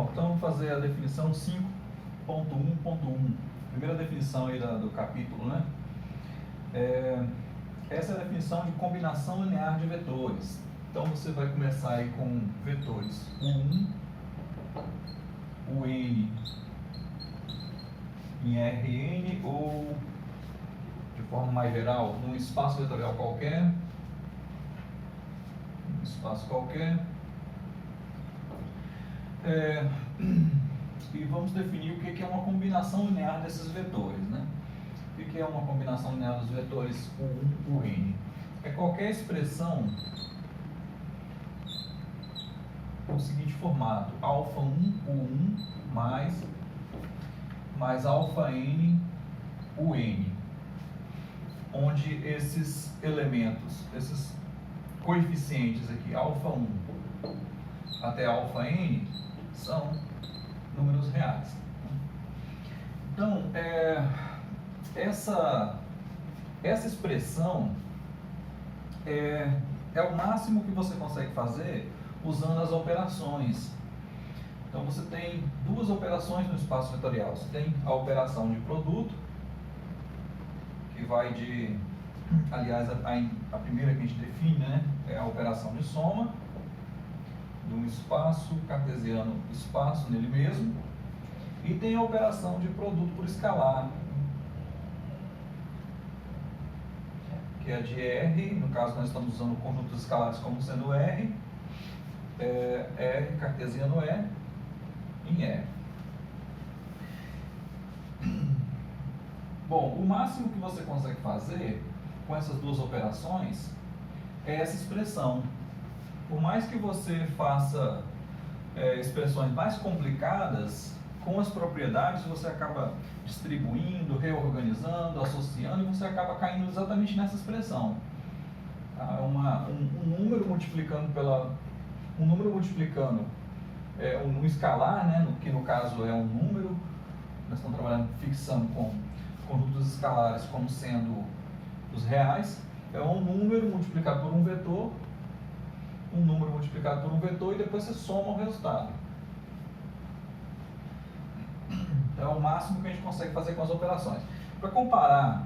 Bom, então vamos fazer a definição 5.1.1. Primeira definição aí do capítulo, né? Essa é a definição de combinação linear de vetores. Então você vai começar aí com vetores U1, UN em Rn ou, de forma mais geral, num espaço vetorial qualquer. Um espaço qualquer. E vamos definir o que é uma combinação linear desses vetores, né? O que é uma combinação linear dos vetores U1, UN? É qualquer expressão com o seguinte formato: α1 U1 mais αn UN, onde esses elementos, esses coeficientes aqui, α1 até αn, são números reais. Então, essa expressão é o máximo que você consegue fazer usando as operações. Então, você tem duas operações no espaço vetorial. Você tem a operação de produto, que vai de... Aliás, a primeira que a gente define, né, é a operação de soma de um espaço cartesiano, espaço nele mesmo, e tem a operação de produto por escalar, que é a de R. No caso, nós estamos usando conjuntos escalares como sendo R, R cartesiano E em E. Bom, o máximo que você consegue fazer com essas duas operações é essa expressão. Por mais que você faça expressões mais complicadas, com as propriedades você acaba distribuindo, reorganizando, associando, e você acaba caindo exatamente nessa expressão. Tá? Um número multiplicando um escalar, né? Que no caso é um número. Nós estamos trabalhando, fixando com conjuntos escalares como sendo os reais. É um número multiplicado por um vetor, um número multiplicado por um vetor, e depois você soma o resultado. Então é o máximo que a gente consegue fazer com as operações. Para comparar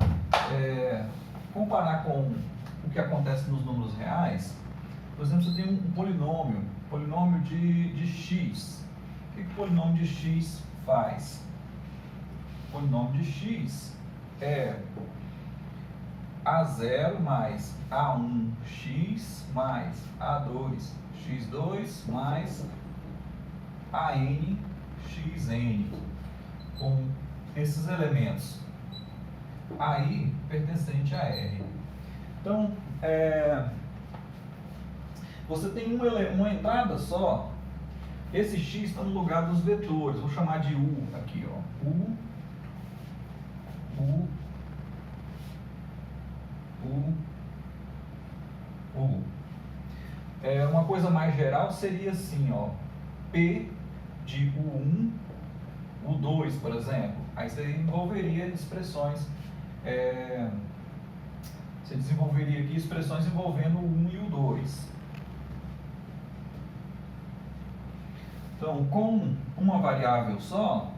com o que acontece nos números reais, por exemplo, você tem um polinômio de x. O que o polinômio de x faz? O polinômio de x é A0 mais A1x mais A2x2 mais ANxN, com esses elementos aí pertencente a R. Então, você tem uma entrada só. Esse x está no lugar dos vetores. Vou chamar de U aqui, ó. U. Uma coisa mais geral seria assim, ó, P de U1, U2, por exemplo. Aí você envolveria expressões, você desenvolveria aqui expressões envolvendo o 1 e o 2. Então, com uma variável só,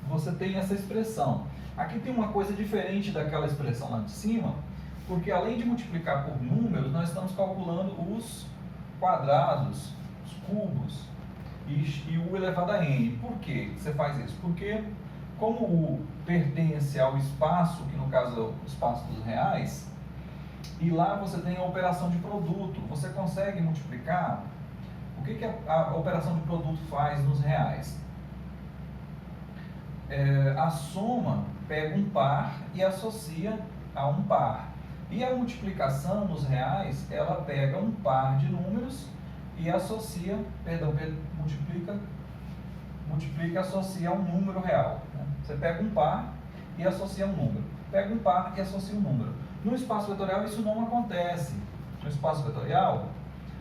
você tem essa expressão. Aqui tem uma coisa diferente daquela expressão lá de cima, porque além de multiplicar por números, nós estamos calculando os quadrados, os cubos e o elevado a n. Por que você faz isso? Porque como o pertence ao espaço, que no caso é o espaço dos reais, e lá você tem a operação de produto, você consegue multiplicar. O que a operação de produto faz nos reais? A soma pega um par e associa a um par. E a multiplicação nos reais, ela pega um par de números e associa, multiplica e associa a um número real. Né? Você pega um par e associa um número. Pega um par e associa um número. No espaço vetorial isso não acontece. No espaço vetorial,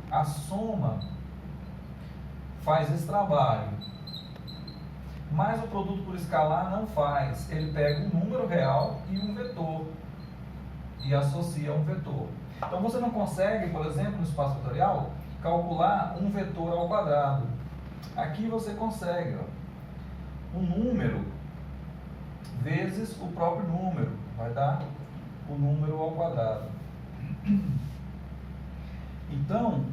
a soma faz esse trabalho. Mas o produto por escalar não faz. Ele pega um número real e um vetor e associa a um vetor. Então você não consegue, por exemplo, no espaço vetorial, calcular um vetor ao quadrado. Aqui você consegue, ó, um número vezes o próprio número, vai dar o número ao quadrado. Então,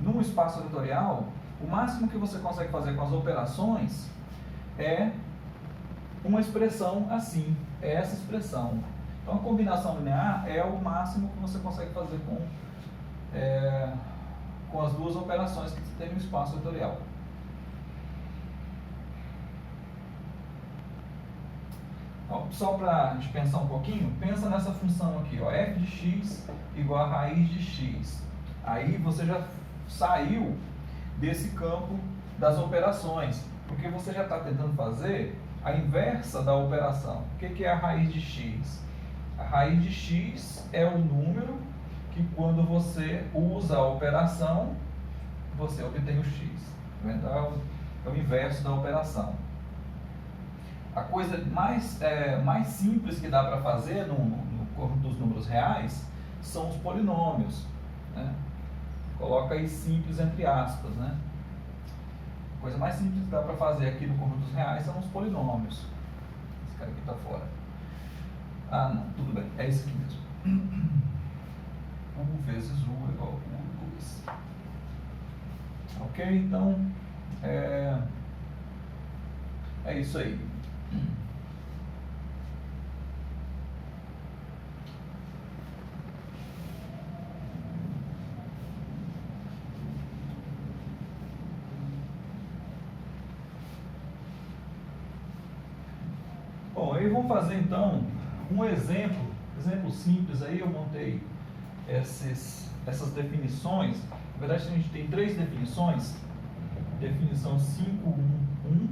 num espaço vetorial, o máximo que você consegue fazer com as operações é uma expressão assim, é essa expressão. Então, a combinação linear é o máximo que você consegue fazer com as duas operações que você tem no espaço vetorial. Então, só para a gente pensar um pouquinho, pensa nessa função aqui, ó, f de x igual a raiz de x. Aí você já saiu desse campo das operações, porque você já está tentando fazer a inversa da operação. O que é a raiz de x? A raiz de x é o número que, quando você usa a operação, você obtém o x. Então, é o inverso da operação. A coisa mais simples que dá para fazer no conjunto dos números reais são os polinômios, né? Coloca aí simples entre aspas, né? A coisa mais simples que dá para fazer aqui no conjunto dos reais são os polinômios. Esse cara aqui está fora. Ah, não, tudo bem, é esse aqui mesmo. 1 vezes U é igual a 2. Ok? Então, é isso aí. Bom, aí vamos fazer então um exemplo simples aí. Eu montei essas definições. Na verdade, a gente tem 3 definições: definição 5.1.1,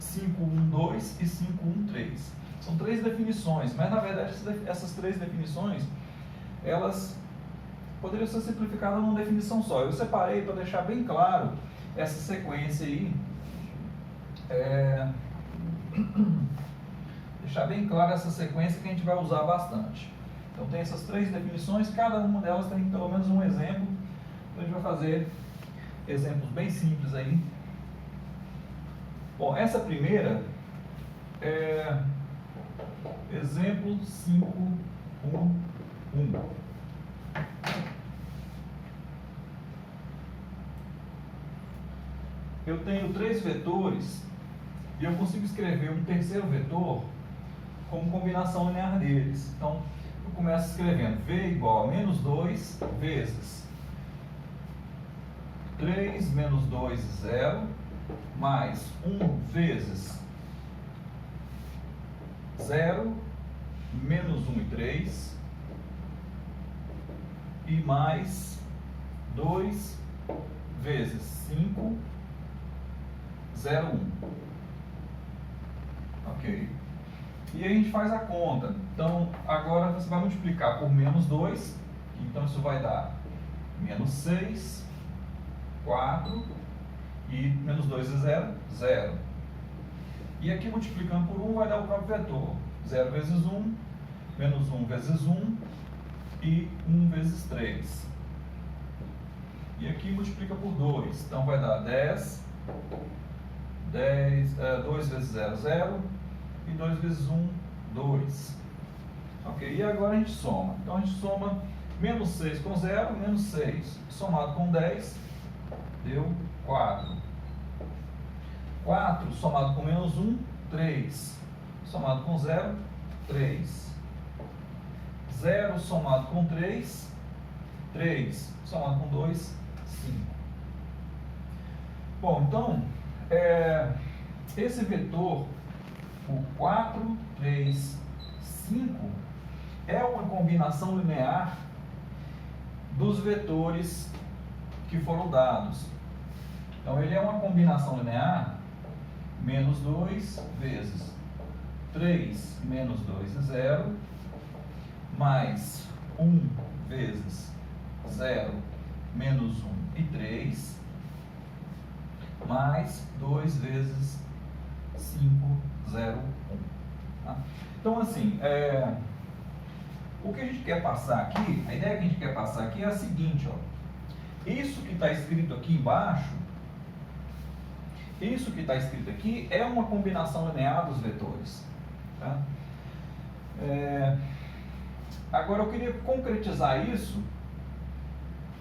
5.1.2 e 5.1.3. São 3 definições, mas na verdade essas 3 definições, elas poderiam ser simplificadas numa definição só. Eu separei para deixar bem claro essa sequência aí, deixar bem clara essa sequência que a gente vai usar bastante. Então tem essas 3 definições, cada uma delas tem pelo menos um exemplo. Então a gente vai fazer exemplos bem simples aí. Bom, essa primeira é exemplo 5.1.1. Eu tenho 3 vetores e eu consigo escrever um terceiro vetor como combinação linear deles. Então, eu começo escrevendo v igual a menos 2 vezes 3 menos 2, 0, mais 1 vezes 0, menos 1 e 3, e mais 2 vezes 5, 0, 1. Ok. E aí a gente faz a conta. Então, agora você vai multiplicar por menos 2, então isso vai dar menos 6, 4, e menos 2 é 0, 0. E aqui multiplicando por 1 vai dar o próprio vetor. 0 vezes 1, menos 1 vezes 1, e 1 vezes 3. E aqui multiplica por 2, então vai dar 10, 2 vezes 0, 0, e 2 vezes 1, 2. Ok, e agora a gente soma. Então a gente soma menos 6 com 0, menos 6, somado com 10, deu 4. 4 somado com menos 1, 3. Somado com 0, 3. 0 somado com 3, 3. Somado com 2, 5. Bom, então, esse vetor, o 4, 3, 5, é uma combinação linear dos vetores que foram dados. Então, ele é uma combinação linear, menos 2 vezes 3 menos 2 é 0, mais 1 vezes 0 menos 1 e 3, mais 2 vezes 5, 0, 1. Tá? Então, assim, O que a gente quer passar aqui, a ideia que a gente quer passar aqui é a seguinte, ó. Isso que está escrito aqui embaixo, isso que está escrito aqui é uma combinação linear dos vetores. Tá? Agora eu queria concretizar isso.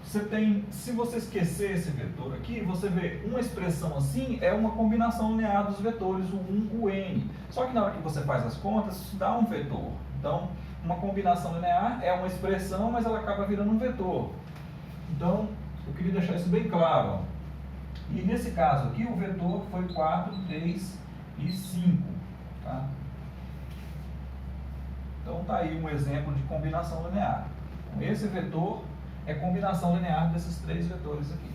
Se você esquecer esse vetor aqui, você vê uma expressão assim, é uma combinação linear dos vetores, o 1, o n. Só que na hora que você faz as contas, isso dá um vetor. Então, uma combinação linear é uma expressão, mas ela acaba virando um vetor. Então, eu queria deixar isso bem claro. Ó. E nesse caso aqui, o vetor foi 4, 3 e 5. Tá? Então, tá aí um exemplo de combinação linear. Esse vetor é combinação linear desses três vetores aqui.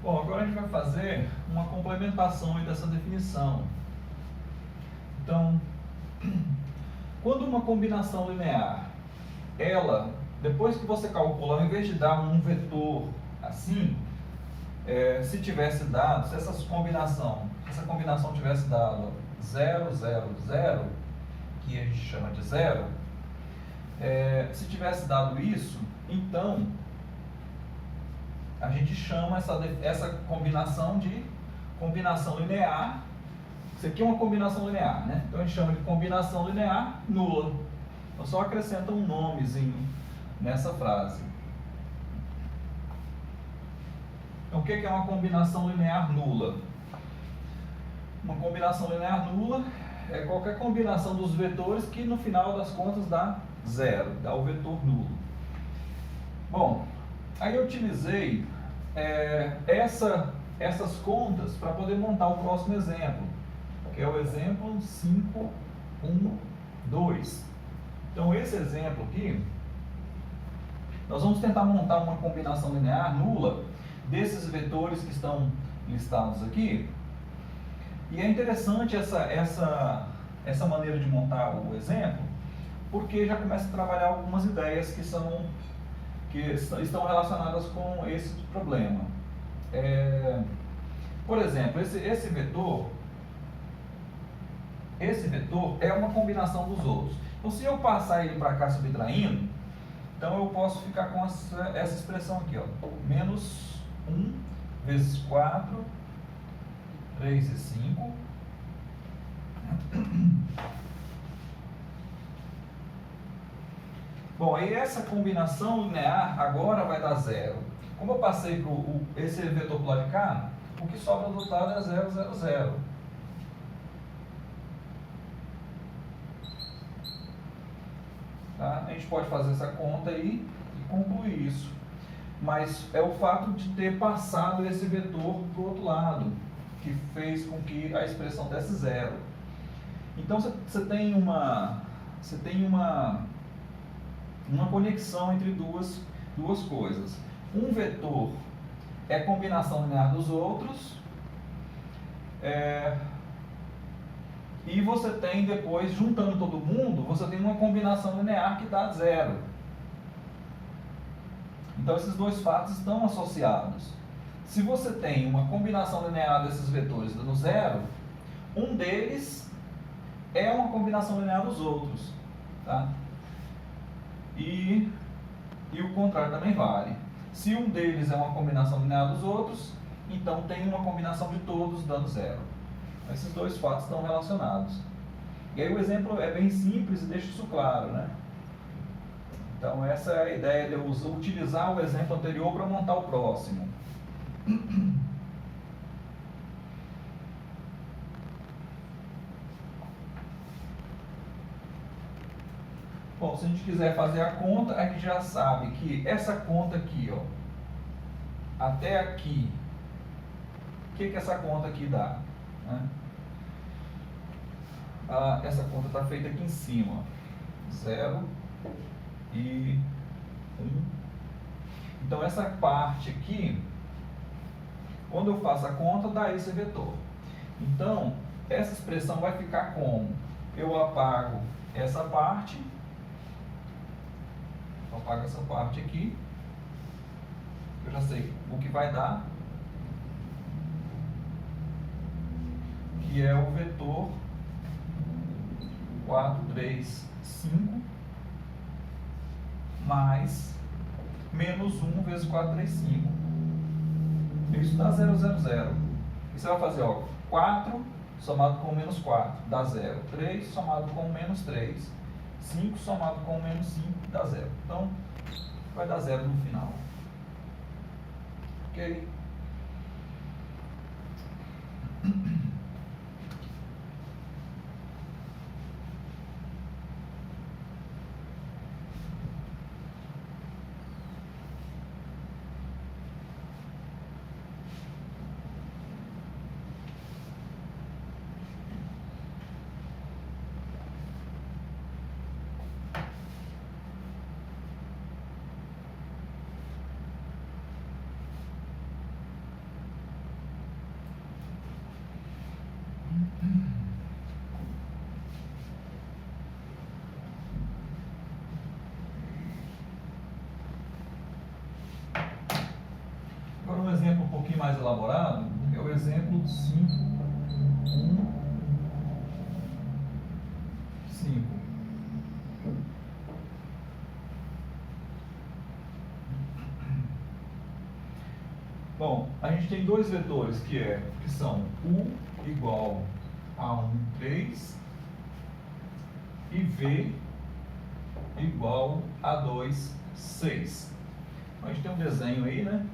Bom, agora a gente vai fazer uma complementação aí dessa definição. Então, quando uma combinação linear, ela, depois que você calcula, ao invés de dar um vetor assim, se tivesse dado, se essa combinação tivesse dado 0, 0, 0, que a gente chama de zero, se tivesse dado isso, então a gente chama essa combinação de combinação linear. Isso aqui é uma combinação linear, né? Então a gente chama de combinação linear nula. Então só acrescenta um nomezinho nessa frase. Então o que é uma combinação linear nula? Uma combinação linear nula é qualquer combinação dos vetores que no final das contas dá zero, dá o vetor nulo. Bom, aí eu utilizei essas contas para poder montar o próximo exemplo, que é o exemplo 5, 1, 2. Então esse exemplo aqui, nós vamos tentar montar uma combinação linear nula desses vetores que estão listados aqui. E é interessante essa maneira de montar o exemplo, porque já começa a trabalhar algumas ideias que estão relacionadas com esse problema. Por exemplo, esse vetor é uma combinação dos outros. Então, se eu passar ele para cá subtraindo, então eu posso ficar com essa expressão aqui, ó, menos 1 vezes 4, 3 e 5. Bom, aí essa combinação linear agora vai dar zero. Como eu passei esse vetor para o lado de cá, o que sobra do outro lado é 0, 0, 0. Tá? A gente pode fazer essa conta aí e concluir isso. Mas é o fato de ter passado esse vetor para o outro lado que fez com que a expressão desse zero. Então você tem uma conexão entre duas coisas. Um vetor é combinação linear dos outros, e você tem depois, juntando todo mundo, você tem uma combinação linear que dá zero. Então esses dois fatos estão associados. Se você tem uma combinação linear desses vetores dando zero, um deles é uma combinação linear dos outros. Tá? E o contrário também vale. Se um deles é uma combinação linear dos outros, então tem uma combinação de todos dando zero. Esses dois fatos estão relacionados. E aí o exemplo é bem simples e deixa isso claro, né? Então essa é a ideia de eu utilizar o exemplo anterior para montar o próximo. Bom, se a gente quiser fazer a conta, a gente já sabe que essa conta aqui, ó, até aqui, o que essa conta aqui dá? Né? Essa conta está feita aqui em cima, 0 e 1. Então, essa parte aqui, quando eu faço a conta, dá esse vetor. Então, essa expressão vai ficar como? Eu apago essa parte, aqui, eu já sei o que vai dar, que é o vetor 4, 3, 5, mais menos 1 vezes 4, 3, 5. Isso dá 0, 0, 0. E você vai fazer, ó, 4 somado com menos 4 dá 0. 3 somado com menos 3. 5 somado com menos 5 dá 0. Então, vai dar 0 no final. Ok? Agora um exemplo um pouquinho mais elaborado é o exemplo 5, 1, 5. Bom, a gente tem dois vetores que são U igual a 1, 3 e V igual a 2, 6. A gente tem um desenho aí, né?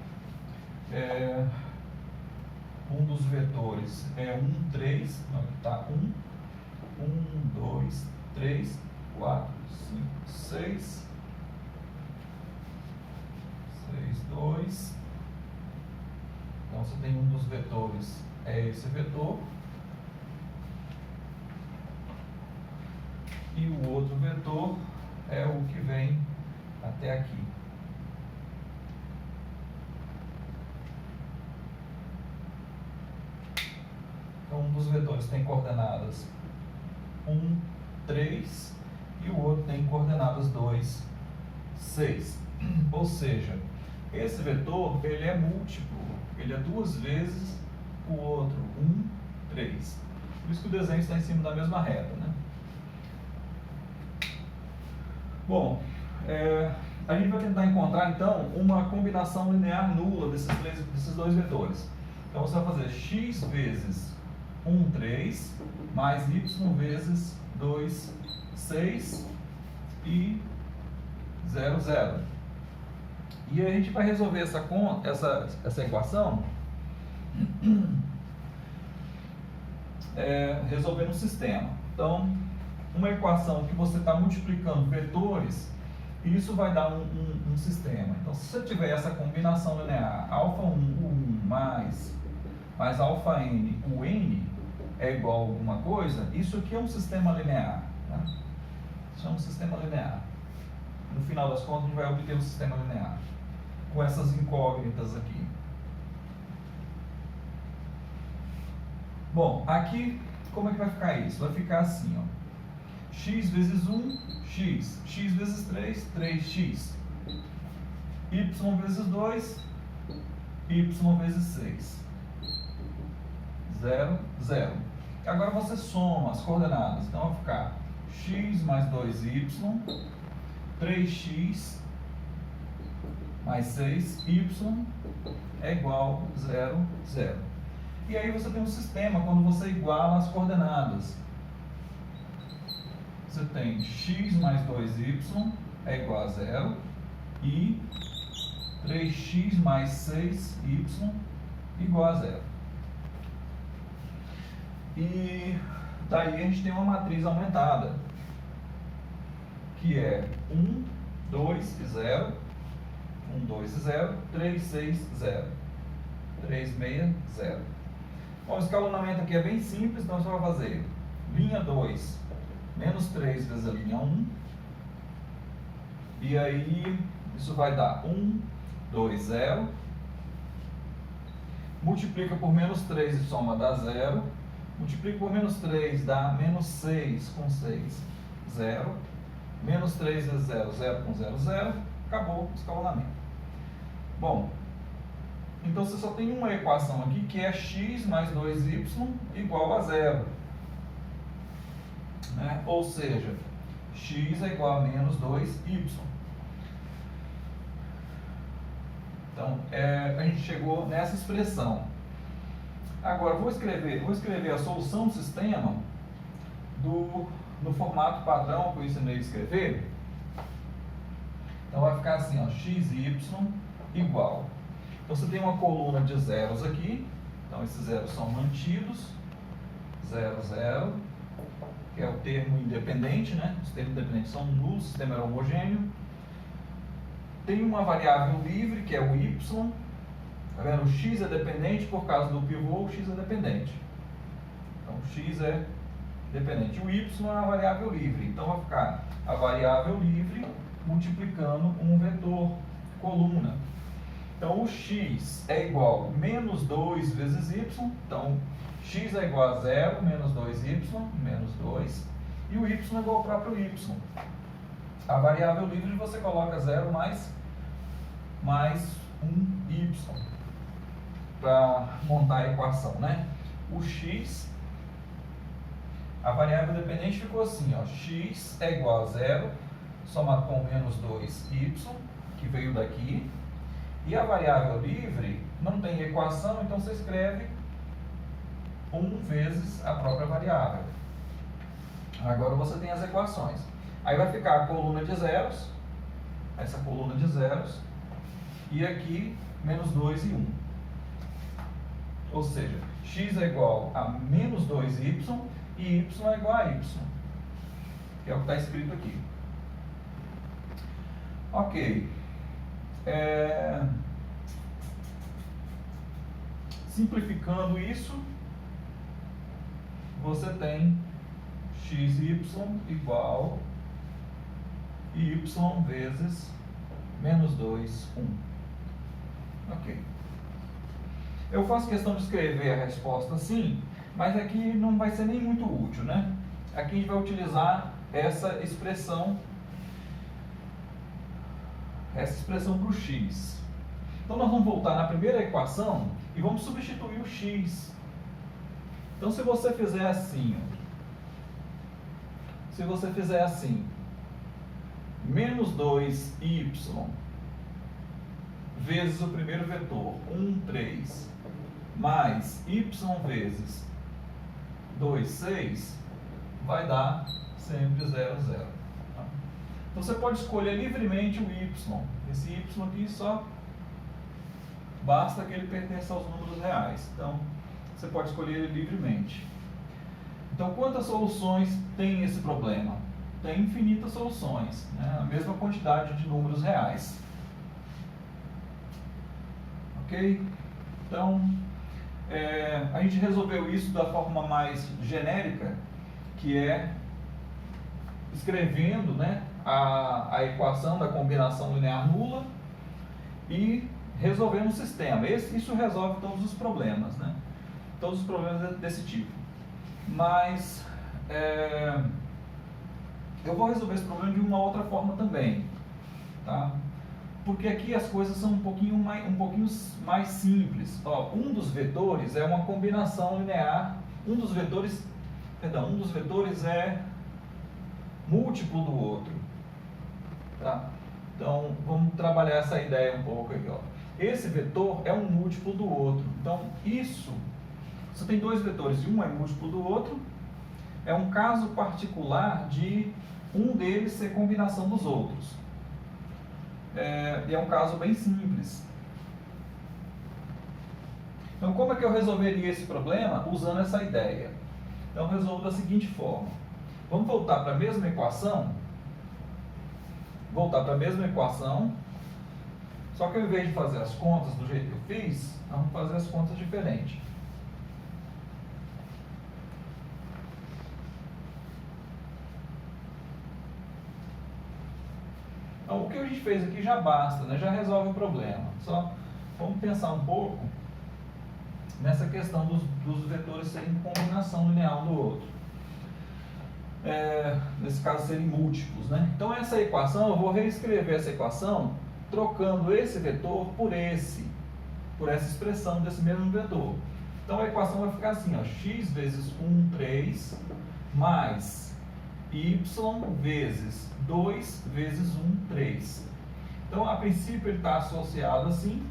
Um dos vetores é 1, 3, aqui está 1, 2, 3, 4, 5, 6, 6, 2. Então você tem um dos vetores, é esse vetor, e o outro vetor é o que vem até aqui. Então, um dos vetores tem coordenadas 1, 3 e o outro tem coordenadas 2, 6. Ou seja, esse vetor ele é múltiplo, ele é duas vezes o outro, 1, 3. Por isso que o desenho está em cima da mesma reta, né? Bom, a gente vai tentar encontrar então uma combinação linear nula desses dois vetores. Então você vai fazer x vezes 1, 3, mais y vezes 2, 6 e 0, 0. E a gente vai resolver essa equação resolvendo um sistema. Então, uma equação que você está multiplicando vetores, isso vai dar um sistema. Então, se você tiver essa combinação linear, alfa 1, U1 mais alfa n, o n é igual a alguma coisa, isso aqui é um sistema linear. Tá? Isso é um sistema linear. No final das contas, a gente vai obter um sistema linear com essas incógnitas aqui. Bom, aqui, como é que vai ficar isso? Vai ficar assim, ó. X vezes 1, x. X vezes 3, 3x. Y vezes 2, y vezes 6. 0, 0. Agora você soma as coordenadas. Então vai ficar x mais 2y, 3x mais 6y é igual a 0, 0. E aí você tem um sistema quando você iguala as coordenadas. Você tem x mais 2y é igual a 0 e 3x mais 6y igual a 0. E daí a gente tem uma matriz aumentada, que é 1, 2 e 0, 1, 2 e 0, 3, 6, 0, 3, 6, 0. Bom, o escalonamento aqui é bem simples, então você vai fazer linha 2, menos 3 vezes a linha 1, e aí isso vai dar 1, 2, 0, multiplica por menos 3 e soma dá 0, multiplica por menos 3 dá menos 6 com 6, 0, menos 3 vezes 0, 0 com 0, 0, acabou o escalonamento. Bom, então você só tem uma equação aqui que é x mais 2y igual a 0. Né? Ou seja, x é igual a menos 2y. Então, a gente chegou nessa expressão. Agora, vou escrever a solução do sistema no formato padrão que eu ensinei a escrever. Então, vai ficar assim, ó, xy igual. Então, você tem uma coluna de zeros aqui. Então, esses zeros são mantidos. 0, 0, que é o termo independente, né? Os termos independentes são nulos, o sistema era homogêneo. Tem uma variável livre, que é o y. Tá vendo? O x é dependente por causa do pivô, o x é dependente. Então, o x é dependente. O y é uma variável livre. Então, vai ficar a variável livre multiplicando um vetor coluna. Então, o x é igual a menos 2 vezes y. Então, x é igual a 0, menos 2y, menos 2. E o y é igual ao próprio y. A variável livre você coloca 0 mais um y para montar a equação, né? O x, a variável dependente ficou assim, ó, x é igual a 0, somado com menos 2y, que veio daqui. E a variável livre não tem equação, então você escreve 1 vezes a própria variável. Agora você tem as equações. Aí vai ficar a coluna de zeros, essa coluna de zeros, e aqui menos 2 e 1. Ou seja, x é igual a menos 2y e y é igual a y, que é o que está escrito aqui. Ok. Simplificando isso, você tem xy igual a y vezes menos 2, 1. Ok. Eu faço questão de escrever a resposta assim, mas aqui não vai ser nem muito útil, né? Aqui a gente vai utilizar essa expressão para o x. Então nós vamos voltar na primeira equação e vamos substituir o x. Então se você fizer assim, menos 2y vezes o primeiro vetor, 1, 3, mais y vezes 2, 6, vai dar sempre 0, 0. Então você pode escolher livremente o y. Esse y aqui só basta que ele pertença aos números reais. Então você pode escolher ele livremente. Então quantas soluções tem esse problema? Tem infinitas soluções, né? A mesma quantidade de números reais. Ok? Então a gente resolveu isso da forma mais genérica, que é escrevendo, né, a equação da combinação linear nula e resolvendo o sistema. Isso resolve todos os problemas, né? Todos os problemas desse tipo. Mas eu vou resolver esse problema de uma outra forma também, tá? Porque aqui as coisas são um pouquinho mais simples. Ó, um dos vetores é uma combinação linear. Um dos vetores é múltiplo do outro. Tá? Então, vamos trabalhar essa ideia um pouco aqui. Ó. Esse vetor é um múltiplo do outro. Então, você tem dois vetores e um é múltiplo do outro. É um caso particular de um deles ser combinação dos outros. E é um caso bem simples. Então, como é que eu resolveria esse problema? Usando essa ideia. Então, eu resolvo da seguinte forma. Vamos voltar para a mesma equação. voltar para a mesma equação, só que ao invés de fazer as contas do jeito que eu fiz, vamos fazer as contas diferente. Então, o que a gente fez aqui já basta, né? Já resolve o problema. Só vamos pensar um pouco nessa questão dos vetores serem combinação linear um do outro. Nesse caso, serem múltiplos, né? Então, essa equação, eu vou reescrever essa equação trocando esse vetor por essa expressão desse mesmo vetor. Então, a equação vai ficar assim, ó, x vezes 1, 3, mais y vezes 2 vezes 1, 3. Então, a princípio, ele está associado assim,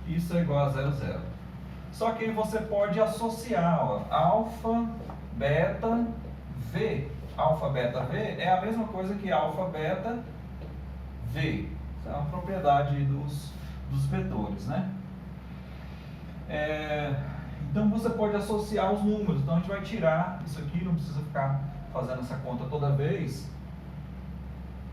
isso é igual a 0, 0. Só que aí você pode associar, ó, alfa, beta, v. Alfa, beta, v é a mesma coisa que alfa, beta, v. Isso é uma propriedade dos vetores, né? Então você pode associar os números. Então a gente vai tirar isso aqui, não precisa ficar fazendo essa conta toda vez.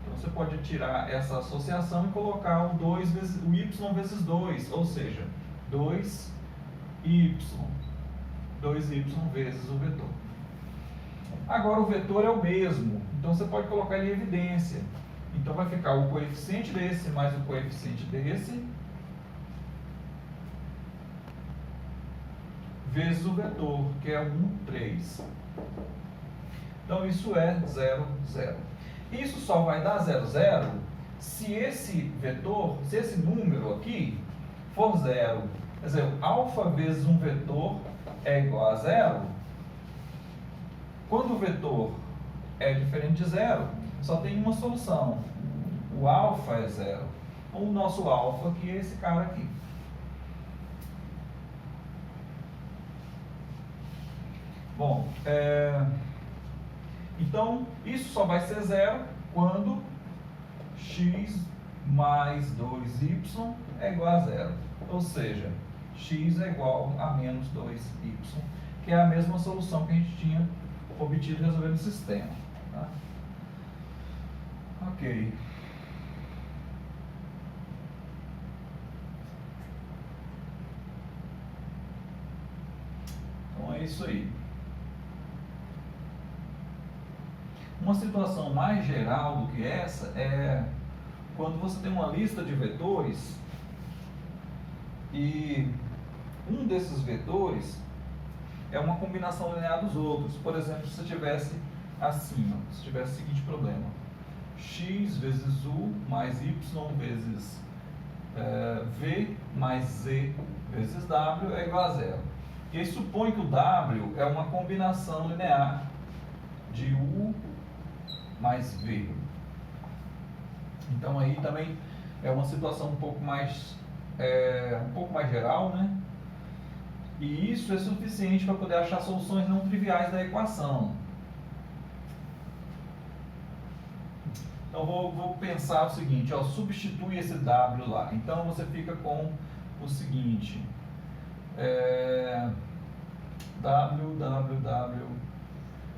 Então você pode tirar essa associação e colocar o y vezes 2, ou seja, 2y vezes o vetor. Agora o vetor é o mesmo, então você pode colocar ele em evidência. Então vai ficar o coeficiente desse mais o coeficiente desse vezes o vetor, que é 1, 3. Então isso é 0, 0. Isso só vai dar 0, 0 se esse vetor, se esse número aqui for 0. Quer dizer, alfa vezes um vetor é igual a 0. Quando o vetor é diferente de 0, só tem uma solução. O alfa é 0. O nosso alfa, que é esse cara aqui. Bom, então isso só vai ser 0 quando x mais 2y é igual a 0. Ou seja, x é igual a menos 2y, que é a mesma solução que a gente tinha obtido resolvendo o sistema. Tá? Ok. Então é isso aí. Uma situação mais geral do que essa é quando você tem uma lista de vetores e um desses vetores é uma combinação linear dos outros. Por exemplo, se você tivesse assim, ó, se tivesse o seguinte problema: x vezes u mais y vezes v mais z vezes w é igual a 0. E aí supõe que o w é uma combinação linear de u mais v. Então aí também é uma situação um pouco mais geral, né? E isso é suficiente para poder achar soluções não triviais da equação. Então vou pensar o seguinte, ó, substitui esse w lá. Então você fica com o seguinte,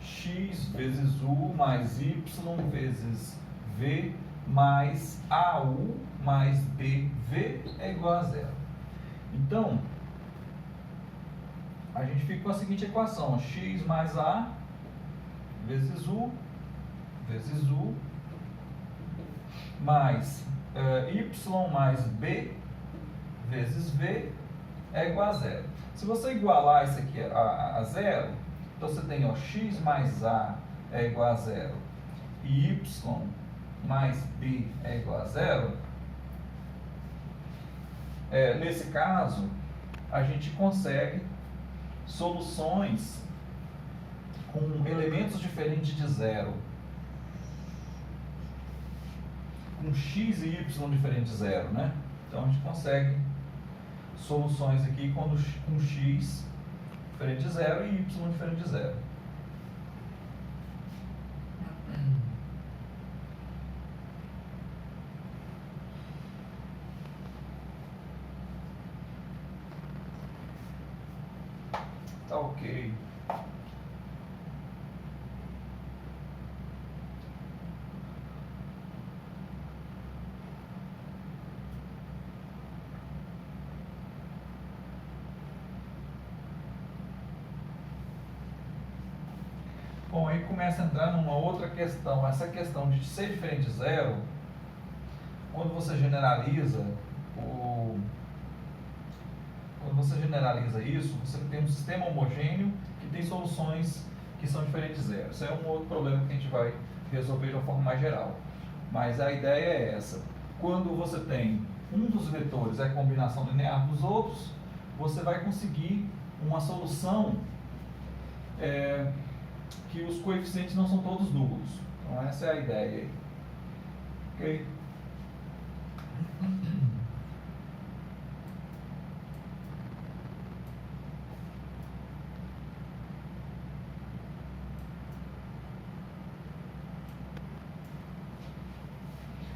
x vezes u mais y vezes v mais au mais bv é igual a 0. Então, a gente fica com a seguinte equação: x mais a vezes u mais y mais b vezes v é igual a 0. Se você igualar isso aqui a 0, então você tem, ó, x mais a é igual a 0 e y mais b é igual a 0. Nesse caso, a gente consegue soluções com elementos diferentes de 0, com x e y diferentes de 0, né? Então a gente consegue soluções aqui com x diferente de 0 e y diferente de 0. Tá ok. Bom, aí começa a entrar numa outra questão. Essa questão de ser diferente de zero, quando você generaliza isso, você tem um sistema homogêneo que tem soluções que são diferentes de zero. Isso é um outro problema que a gente vai resolver de uma forma mais geral. Mas a ideia é essa. Quando você tem um dos vetores é a combinação linear dos outros, você vai conseguir uma solução que os coeficientes não são todos nulos. Então essa é a ideia aí. Ok?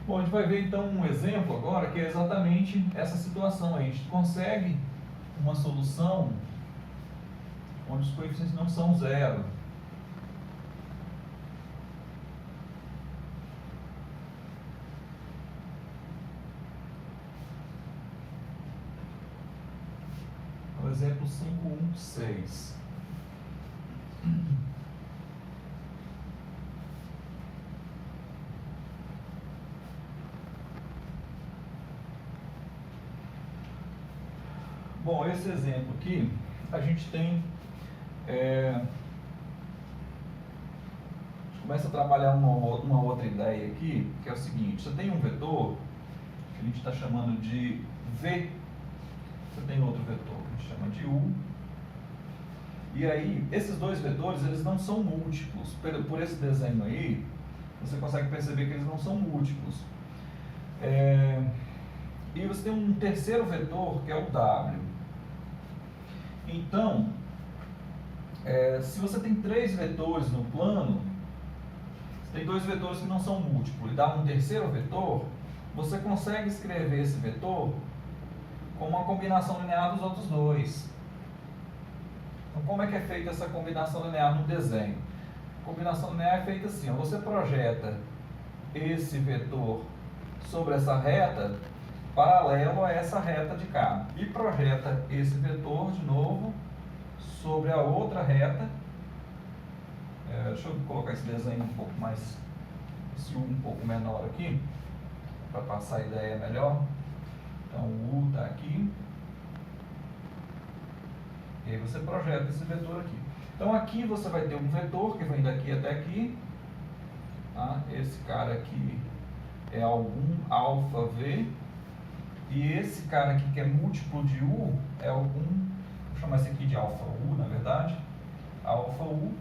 Bom, a gente vai ver então um exemplo agora que é exatamente essa situação aí. A gente consegue uma solução onde os coeficientes não são zero. Por exemplo, 516. Bom, esse exemplo aqui, a gente tem... a gente começa a trabalhar uma outra ideia aqui, que é o seguinte: você tem um vetor, que a gente está chamando de V, você tem outro vetor, que a gente chama de U, e aí, esses dois vetores, eles não são múltiplos. Por esse desenho aí, você consegue perceber que eles não são múltiplos. E você tem um terceiro vetor, que é o W. Então, se você tem três vetores no plano, você tem dois vetores que não são múltiplos, e dá um terceiro vetor, você consegue escrever esse vetor como uma combinação linear dos outros dois. Então, como é que é feita essa combinação linear no desenho? A combinação linear é feita assim: você projeta esse vetor sobre essa reta, paralelo a essa reta de cá, e projeta esse vetor de novo sobre a outra reta. Deixa eu colocar esse desenho um pouco mais, esse U um pouco menor aqui, para passar a ideia melhor. Então o U está aqui, e aí você projeta esse vetor aqui. Então aqui você vai ter um vetor que vem daqui até aqui, tá? Esse cara aqui é algum alfa V, e esse cara aqui que é múltiplo de U é algum, vou chamar esse aqui de alfa U, na verdade, alfa U,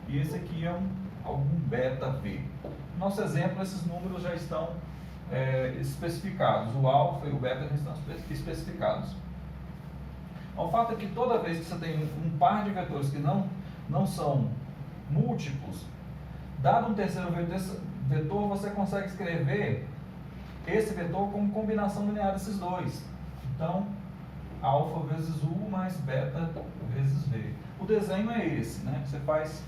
e esse aqui é algum beta V. No nosso exemplo, esses números já estão especificados, o alfa e o beta já estão especificados. O fato é que toda vez que você tem um par de vetores que não são múltiplos, dado um terceiro vetor, você consegue escrever esse vetor como combinação linear desses dois. Então, alfa vezes U mais beta vezes V. O desenho é esse, né? Você faz...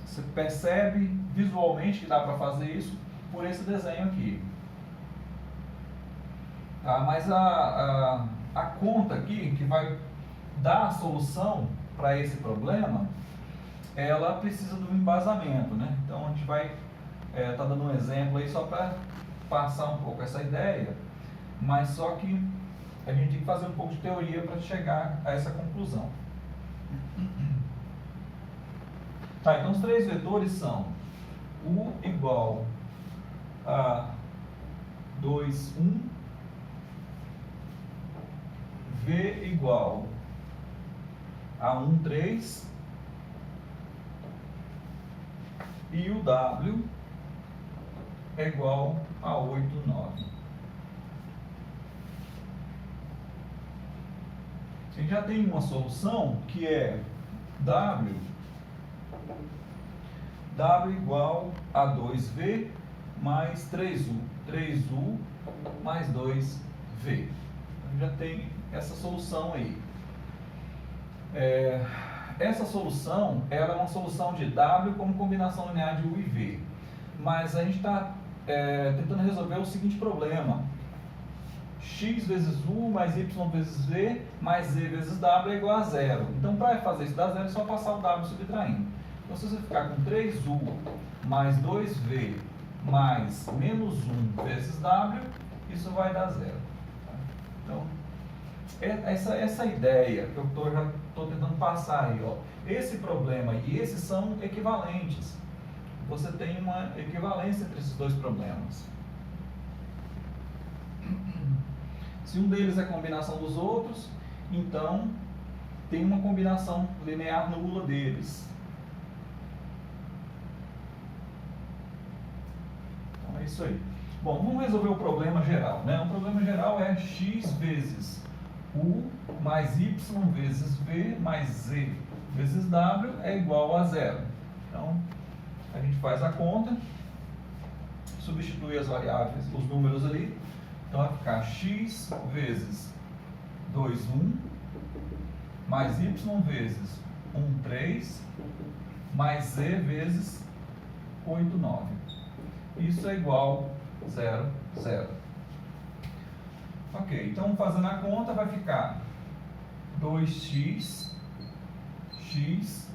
você percebe visualmente que dá para fazer isso por esse desenho aqui. Tá? Mas a conta aqui, que vai dar a solução para esse problema, ela precisa do embasamento, né? Então a gente vai tá dando um exemplo aí só para passar um pouco essa ideia, mas só que a gente tem que fazer um pouco de teoria para chegar a essa conclusão. Tá, então os três vetores são U igual a 2, 1, V igual a 1, 3, e o W é igual a 8, 9. A gente já tem uma solução que é W igual a 2V mais 3U. 3U mais 2V. Então, já tem essa solução aí. Essa solução ela é uma solução de W como combinação linear de U e V. Mas a gente está tentando resolver o seguinte problema. x vezes u mais y vezes v mais z vezes w é igual a zero. Então, para fazer isso dar zero, é só passar o w subtraindo. Então, se você ficar com 3u mais 2v mais menos 1 vezes w, isso vai dar zero. Tá? Então, essa ideia que eu já estou tentando passar aí, ó, esse problema e esses são equivalentes. Você tem uma equivalência entre esses dois problemas. Se um deles é combinação dos outros, então tem uma combinação linear nula deles. Então é isso aí. Bom, vamos resolver o problema geral, né? O problema geral é x vezes u mais y vezes v mais z vezes w é igual a zero. Então, a gente faz a conta, substitui as variáveis, os números ali. Então vai ficar x vezes 2,1 mais y vezes 1,3 mais z vezes 8,9. Isso é igual a 0, 0. Ok, então fazendo a conta vai ficar 2x, x,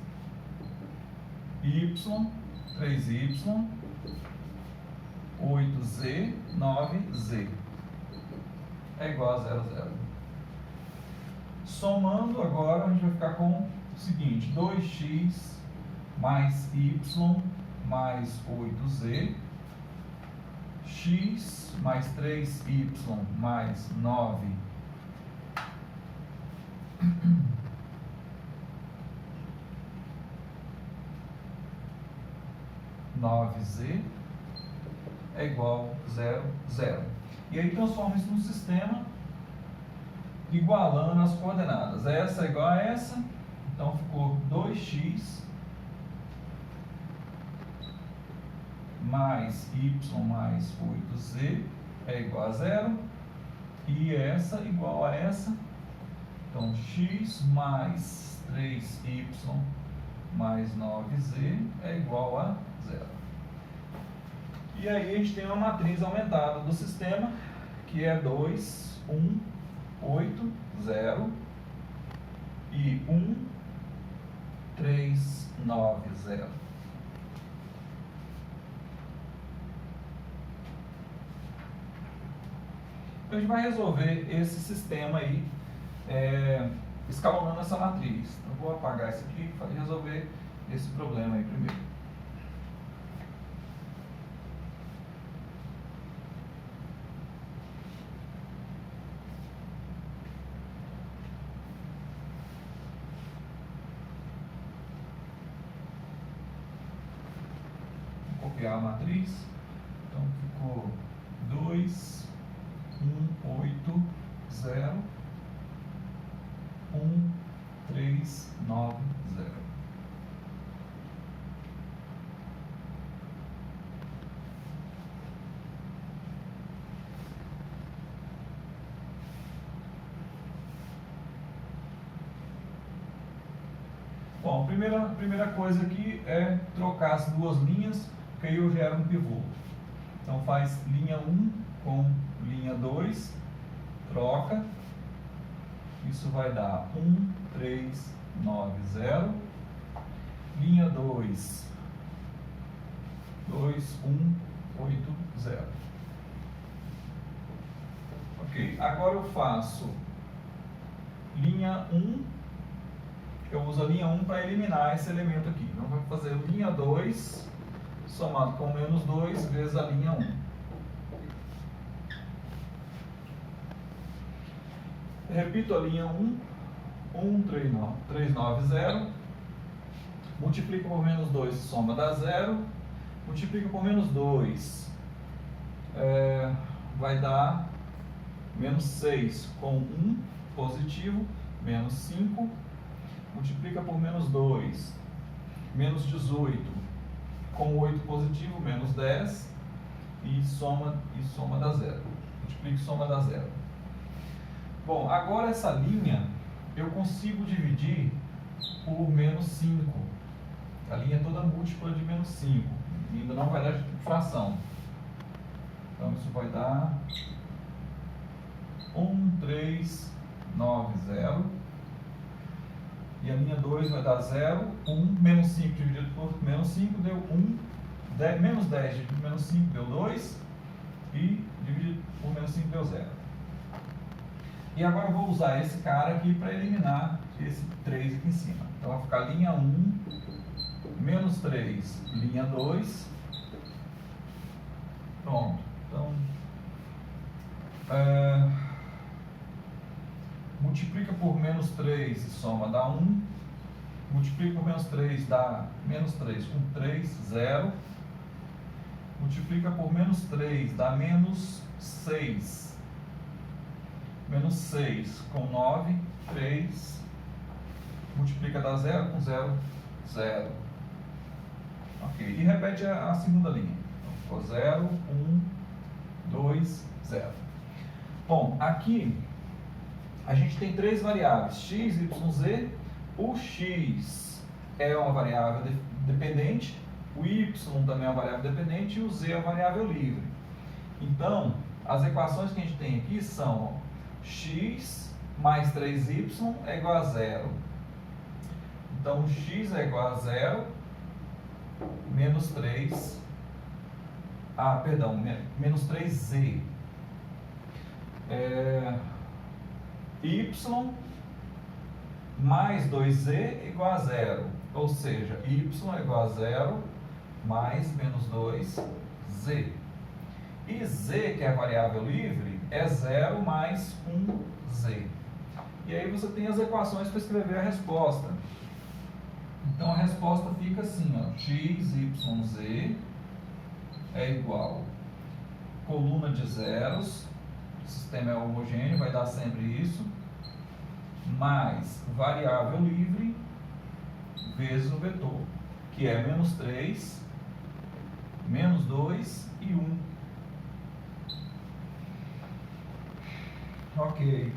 y, 3y, 8z, 9z. É igual a 0, 0. Somando agora, a gente vai ficar com o seguinte: 2x mais y mais 8z, x mais 3y mais 9, z é igual a 0, 0. E aí transforma isso num sistema igualando as coordenadas. Essa é igual a essa, então ficou 2x mais y mais 8z é igual a 0, e essa igual a essa, então x mais 3y mais 9z é igual a 0. E aí a gente tem uma matriz aumentada do sistema, que é 2, 1, 8, 0 e 1, 3, 9, 0. Então a gente vai resolver esse sistema aí, escalonando essa matriz. Então, eu vou apagar isso aqui e resolver esse problema aí primeiro. Vou copiar a matriz. Então ficou 2, 1, 8, 0, 1, 3, 9, 0. Bom, a primeira coisa aqui é trocar as duas linhas, porque aí eu gero um pivô. Então faz linha 1 com linha 2, troca, isso vai dar 1, 3, 9, 0, linha 2, 2, 1, 8, 0. Ok, agora eu faço linha 1, eu uso a linha 1 para eliminar esse elemento aqui. Então vai fazer linha 2 somado com menos 2 vezes a linha 1. Repito a linha 1, 1, 3, 9, 0. Multiplico por menos 2, soma dá 0. Multiplico por menos 2, vai dar menos 6 com 1 positivo, menos 5. Multiplica por menos 2, menos 18, com 8 positivo, menos 10, e soma dá 0. Multiplica e soma dá 0. Bom, agora essa linha eu consigo dividir por menos 5. A linha é toda múltipla de menos 5. Ainda não vai dar fração. Então isso vai dar 1, 3, 9, 0. E a linha 2 vai dar 0, 1, menos 5 dividido por menos 5 deu 1, menos 10 dividido por menos 5 deu 2, e dividido por menos 5 deu 0. E agora eu vou usar esse cara aqui para eliminar esse 3 aqui em cima. Então vai ficar linha 1, menos 3, linha 2. Pronto. Então, multiplica por menos 3 e soma dá 1. Multiplica por menos 3 dá menos 3 com 3, 0. Multiplica por menos 3 dá menos 6. Menos 6 com 9, 3. Multiplica dá 0 com 0, 0. Ok. E repete a segunda linha. Então, ficou 0, 1, 2, 0. Bom, aqui a gente tem três variáveis, x, y, z. O x é uma variável dependente, o y também é uma variável dependente e o z é uma variável livre. Então, as equações que a gente tem aqui são x mais 3y é igual a 0. Então, x é igual a 0, menos 3, menos 3z. Y mais 2z é igual a 0, ou seja, y é igual a 0 mais menos 2z. E z, que é a variável livre, é 0 mais 1z. E aí você tem as equações para escrever a resposta. Então a resposta fica assim, ó, x, y, z é igual coluna de zeros, o sistema é homogêneo, vai dar sempre isso, mais variável livre vezes o vetor, que é menos 3, menos 2 e 1. Ok.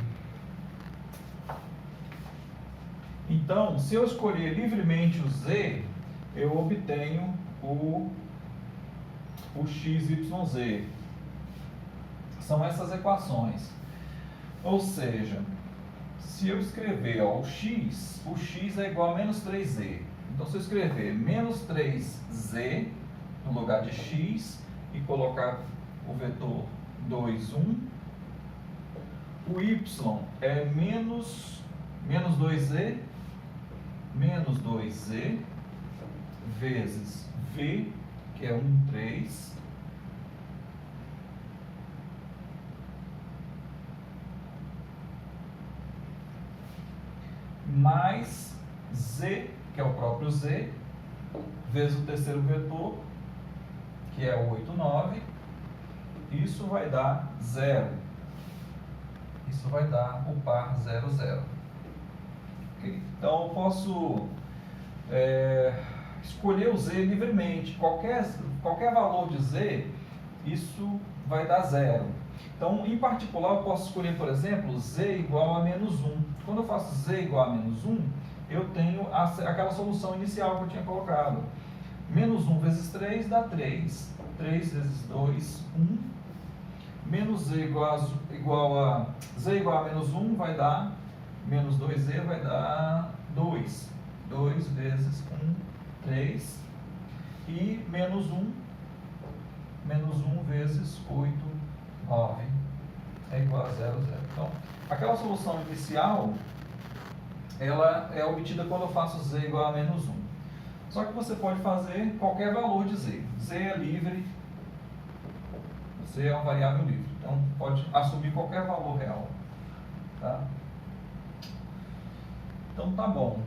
Então, se eu escolher livremente o z, eu obtenho o x, y, z. São essas equações. Ou seja, se eu escrever ó, o x é igual a menos 3z. Então, se eu escrever menos 3z no lugar de x e colocar o vetor 2, 1, o y é menos 2z, menos 2z, vezes v, que é 1, 3, mais z, que é o próprio z, vezes o terceiro vetor, que é 8, 9, isso vai dar 0. Isso vai dar o par 0, 0. Okay? Então, eu posso escolher o z livremente. Qualquer valor de z, isso vai dar 0. Então, em particular, eu posso escolher, por exemplo, z igual a menos 1. Quando eu faço z igual a menos 1, eu tenho aquela solução inicial que eu tinha colocado. Menos 1 vezes 3 dá 3. 3 vezes 2, 1. Menos z igual a menos 1 vai dar, menos 2z vai dar 2. 2 vezes 1, 3. E menos 1 vezes 8, 9 é igual a 0, 0. Então, aquela solução inicial, ela é obtida quando eu faço z igual a menos 1. Só que você pode fazer qualquer valor de z. Z é livre, z é uma variável livre. Então, pode assumir qualquer valor real. Tá? Então, tá bom.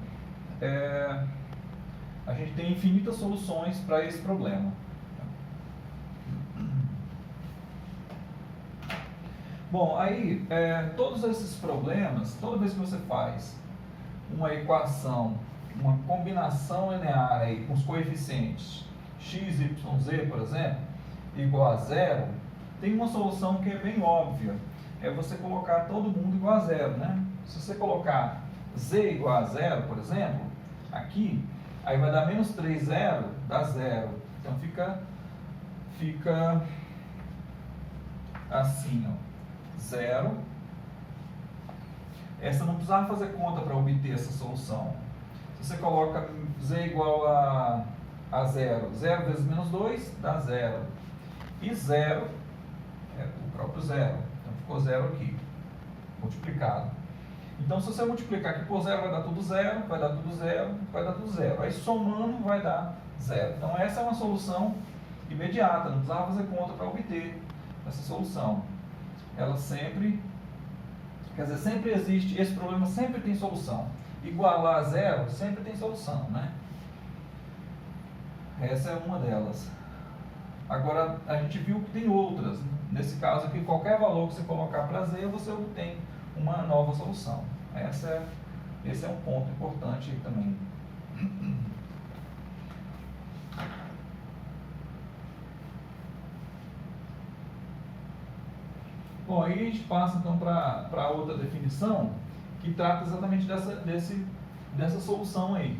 A gente tem infinitas soluções para esse problema. Bom, aí, todos esses problemas, toda vez que você faz uma equação, uma combinação linear aí com os coeficientes x, y, z, por exemplo, igual a 0, tem uma solução que é bem óbvia. É você colocar todo mundo igual a 0, né? Se você colocar z igual a 0, por exemplo, aqui, aí vai dar menos 3, 0, dá 0. Então fica assim, ó. 0, essa não precisava fazer conta para obter essa solução. Se você coloca z igual a 0, 0 vezes menos 2 dá 0. E 0 é o próprio 0. Então ficou 0 aqui, multiplicado. Então, se você multiplicar aqui por 0, vai dar tudo 0, vai dar tudo 0, vai dar tudo 0. Aí, somando, vai dar 0. Então, essa é uma solução imediata, não precisava fazer conta para obter essa solução. Ela sempre, quer dizer, sempre existe, esse problema sempre tem solução. Igualar a 0 sempre tem solução, né? Essa é uma delas. Agora, a gente viu que tem outras. Nesse caso aqui, qualquer valor que você colocar para z, você obtém uma nova solução. Esse é um ponto importante aí também. Bom, aí a gente passa então para outra definição que trata exatamente dessa solução aí.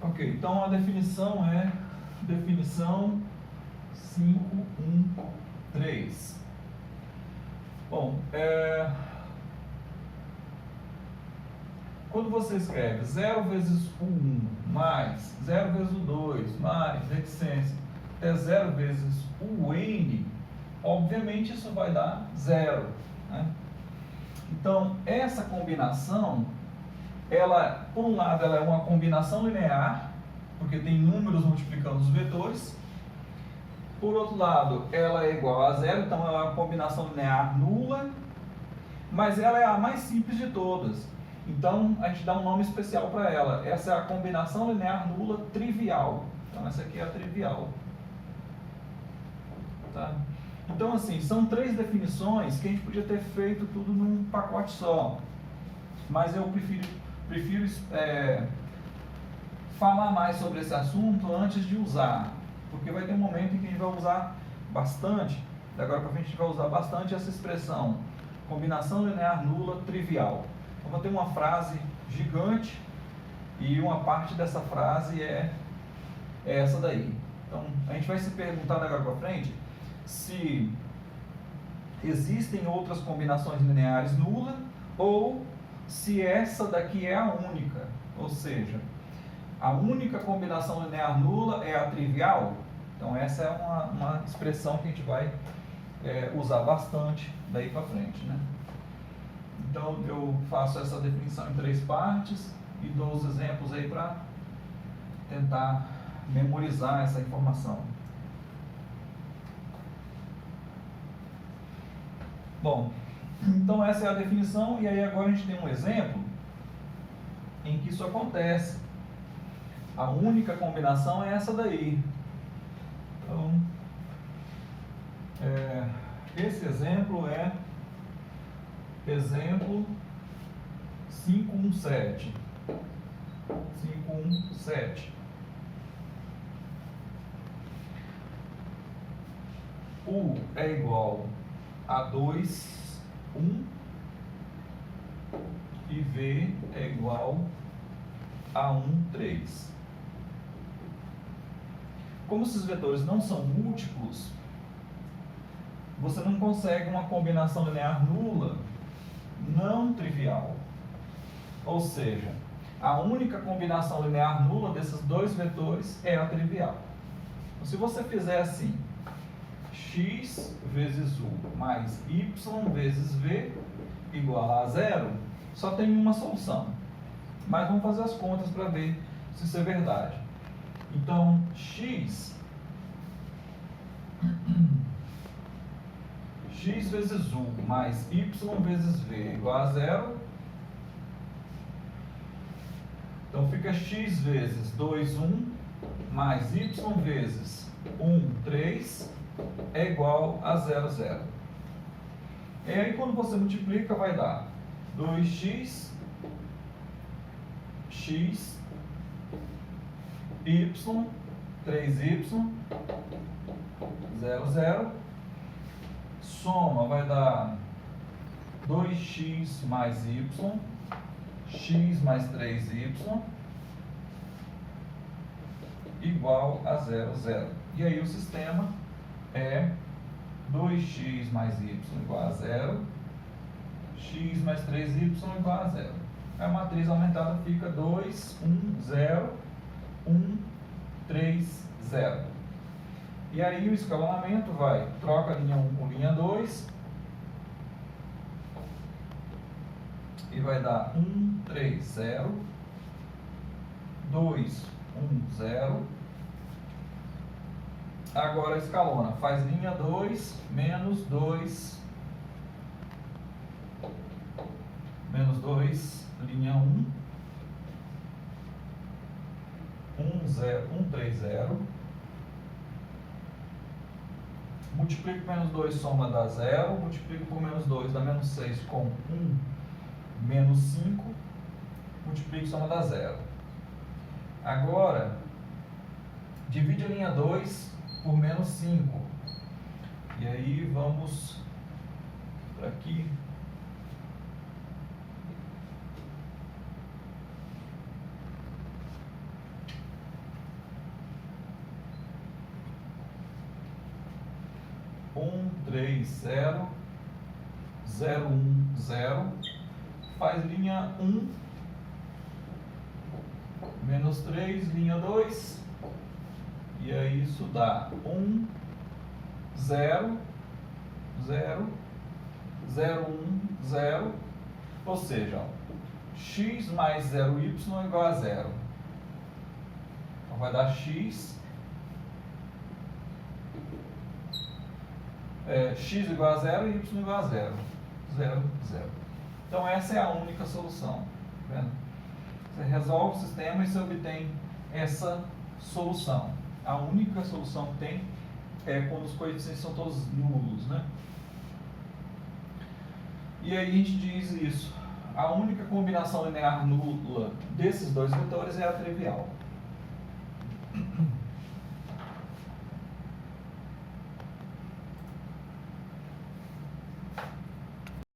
Ok, então a definição é definição 513. Bom, quando você escreve 0 vezes o 1 mais 0 vezes o 2 mais reticência até 0 vezes o n, obviamente isso vai dar 0, né? Então, essa combinação, ela, por um lado, ela é uma combinação linear, porque tem números multiplicando os vetores. Por outro lado, ela é igual a 0, então ela é uma combinação linear nula, mas ela é a mais simples de todas. Então, a gente dá um nome especial para ela. Essa é a combinação linear nula trivial. Então, essa aqui é a trivial. Tá? Então, assim, são 3 definições que a gente podia ter feito tudo num pacote só. Mas eu prefiro falar mais sobre esse assunto antes de usar. Porque vai ter um momento em que a gente vai usar bastante, da agora para frente a gente vai usar bastante essa expressão, combinação linear nula trivial. Então, vou ter uma frase gigante e uma parte dessa frase é essa daí. Então, a gente vai se perguntar da agora para frente se existem outras combinações lineares nulas ou se essa daqui é a única. Ou seja, a única combinação linear nula é a trivial. Então, essa é uma expressão que a gente vai usar bastante daí para frente, né? Então, eu faço essa definição em 3 partes e dou os exemplos aí para tentar memorizar essa informação. Bom, então essa é a definição, e aí agora a gente tem um exemplo em que isso acontece. A única combinação é essa daí. Então, esse exemplo é exemplo 517. 517. U é igual a 2, 1 e V é igual a 1, 3. Como esses vetores não são múltiplos, você não consegue uma combinação linear nula não trivial. Ou seja, a única combinação linear nula desses 2 vetores é a trivial. Então, se você fizer assim, x vezes u mais y vezes v igual a 0, só tem uma solução. Mas vamos fazer as contas para ver se isso é verdade. Então, x vezes u mais y vezes v igual a 0. Então, fica x vezes 2, 1 mais y vezes 1, 3 é igual a 0, 0. E aí, quando você multiplica, vai dar 2x x, y, 3y, 0, 0. Soma vai dar 2x mais y, x mais 3y, igual a 0, 0. E aí o sistema é 2x mais y igual a 0, x mais 3y igual a 0. A matriz aumentada fica 2, 1, 0, 1, 3, 0. E aí o escalonamento vai, troca linha 1 com linha 2, e vai dar 1, 3, 0, 2, 1, 0. Agora escalona, faz linha 2, menos 2, linha 1, 1, 0, 1, 3, 0. Multiplico por menos 2, soma dá 0. Multiplico por menos 2, dá menos 6 com 1, menos 5. Multiplico, soma dá 0. Agora, divide a linha 2 por menos 5. E aí vamos para aqui. Um, 3, 0, 0, 1, 0. Faz linha 1, menos 3, linha 2. E aí isso dá 1, 0, 0, 0, 1, 0. Ou seja, ó, x mais 0y igual a 0. Então vai dar x. X igual a 0 e y igual a 0. 0, 0. Então essa é a única solução. Tá vendo? Você resolve o sistema e você obtém essa solução. A única solução que tem é quando os coeficientes são todos nulos, né? E aí a gente diz isso. A única combinação linear nula desses dois vetores é a trivial.